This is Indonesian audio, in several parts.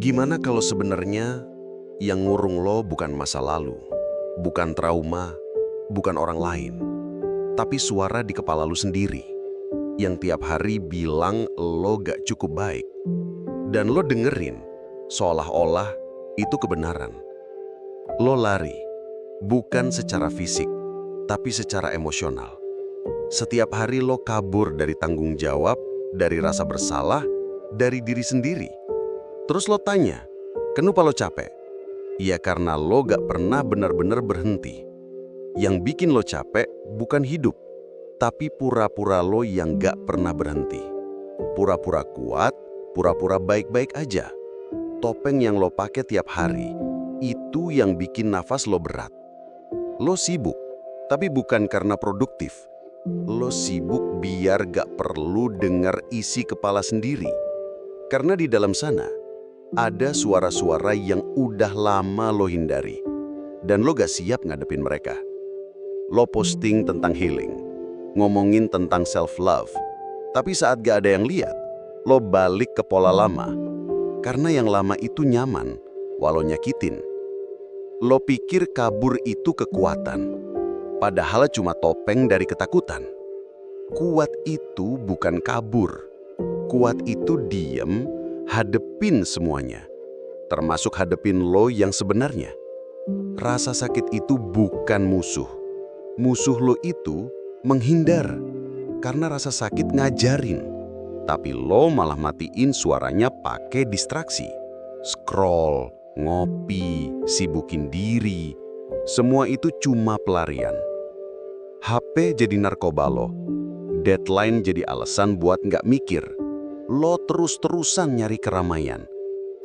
Gimana kalau sebenarnya yang ngurung lo bukan masa lalu, bukan trauma, bukan orang lain, tapi suara di kepala lo sendiri yang tiap hari bilang lo gak cukup baik. Dan lo dengerin seolah-olah itu kebenaran. Lo lari, bukan secara fisik, tapi secara emosional. Setiap hari lo kabur dari tanggung jawab, dari rasa bersalah, dari diri sendiri. Terus lo tanya, kenapa lo capek? Ya karena lo gak pernah benar-benar berhenti. Yang bikin lo capek bukan hidup, tapi pura-pura lo yang gak pernah berhenti. Pura-pura kuat, pura-pura baik-baik aja. Topeng yang lo pakai tiap hari, itu yang bikin nafas lo berat. Lo sibuk, tapi bukan karena produktif. Lo sibuk biar gak perlu dengar isi kepala sendiri. Karena di dalam sana, ada suara-suara yang udah lama lo hindari. Dan lo gak siap ngadepin mereka. Lo posting tentang healing, ngomongin tentang self-love. Tapi saat gak ada yang lihat, lo balik ke pola lama. Karena yang lama itu nyaman, walau nyakitin. Lo pikir kabur itu kekuatan. Padahal cuma topeng dari ketakutan. Kuat itu bukan kabur. Kuat itu diem, hadepin semuanya. Termasuk hadepin lo yang sebenarnya. Rasa sakit itu bukan musuh. Musuh lo itu menghindar. Karena rasa sakit ngajarin. Tapi lo malah matiin suaranya pakai distraksi. Scroll, ngopi, sibukin diri. Semua itu cuma pelarian. HP jadi narkoba lo. Deadline jadi alasan buat nggak mikir. Lo terus-terusan nyari keramaian.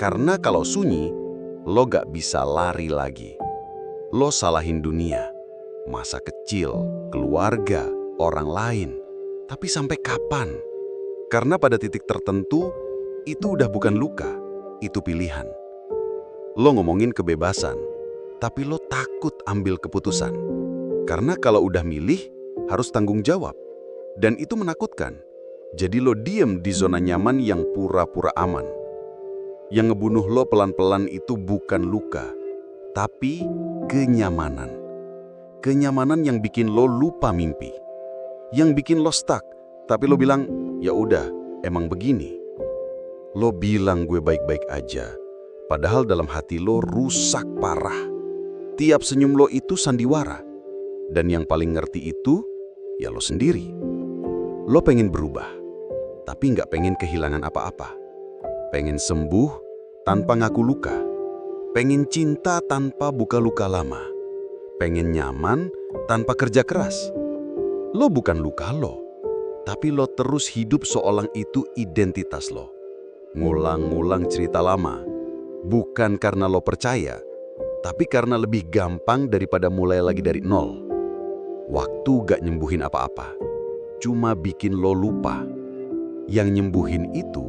Karena kalau sunyi, lo nggak bisa lari lagi. Lo salahin dunia, masa kecil, keluarga, orang lain. Tapi sampai kapan? Karena pada titik tertentu, itu udah bukan luka, itu pilihan. Lo ngomongin kebebasan, tapi lo takut ambil keputusan. Karena kalau udah milih, harus tanggung jawab. Dan itu menakutkan. Jadi lo diem di zona nyaman yang pura-pura aman. Yang ngebunuh lo pelan-pelan itu bukan luka, tapi kenyamanan. Kenyamanan yang bikin lo lupa mimpi. Yang bikin lo stuck, tapi lo bilang, ya udah, emang begini. Lo bilang gue baik-baik aja, padahal dalam hati lo rusak parah. Tiap senyum lo itu sandiwara. Dan yang paling ngerti itu, ya lo sendiri. Lo pengen berubah, tapi nggak pengen kehilangan apa-apa. Pengen sembuh tanpa ngaku luka. Pengen cinta tanpa buka luka lama. Pengen nyaman tanpa kerja keras. Lo bukan luka lo, tapi lo terus hidup seolah itu identitas lo. Ngulang-ngulang cerita lama. Bukan karena lo percaya, tapi karena lebih gampang daripada mulai lagi dari nol. Waktu gak nyembuhin apa-apa, cuma bikin lo lupa. Yang nyembuhin itu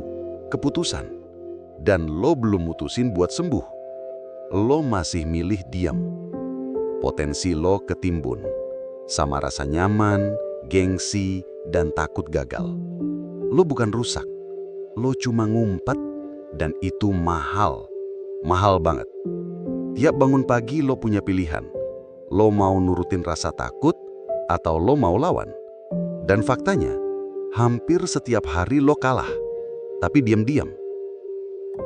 keputusan. Dan lo belum mutusin buat sembuh. Lo masih milih diam. Potensi lo ketimbun. Sama rasa nyaman, gengsi, dan takut gagal. Lo bukan rusak. Lo cuma ngumpet dan itu mahal. Mahal banget. Tiap bangun pagi lo punya pilihan. Lo mau nurutin rasa takut atau lo mau lawan? Dan faktanya, hampir setiap hari lo kalah. Tapi diam-diam.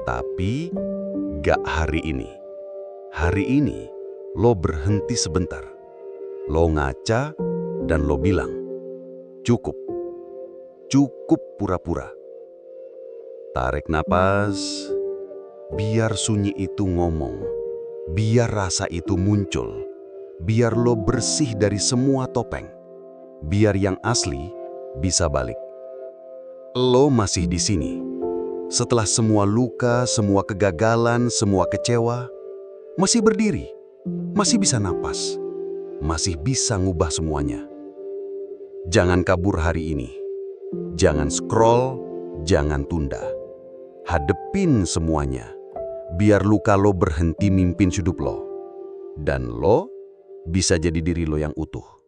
Tapi gak hari ini. Hari ini lo berhenti sebentar. Lo ngaca dan lo bilang, cukup. Cukup pura-pura. Tarik napas, biar sunyi itu ngomong. Biar rasa itu muncul. Biar lo bersih dari semua topeng. Biar yang asli bisa balik. Lo masih di sini. Setelah semua luka, semua kegagalan, semua kecewa, masih berdiri, masih bisa napas, masih bisa ngubah semuanya. Jangan kabur hari ini. Jangan scroll, jangan tunda. Hadepin semuanya. Biar luka lo berhenti mimpin hidup lo. Dan lo bisa jadi diri lo yang utuh.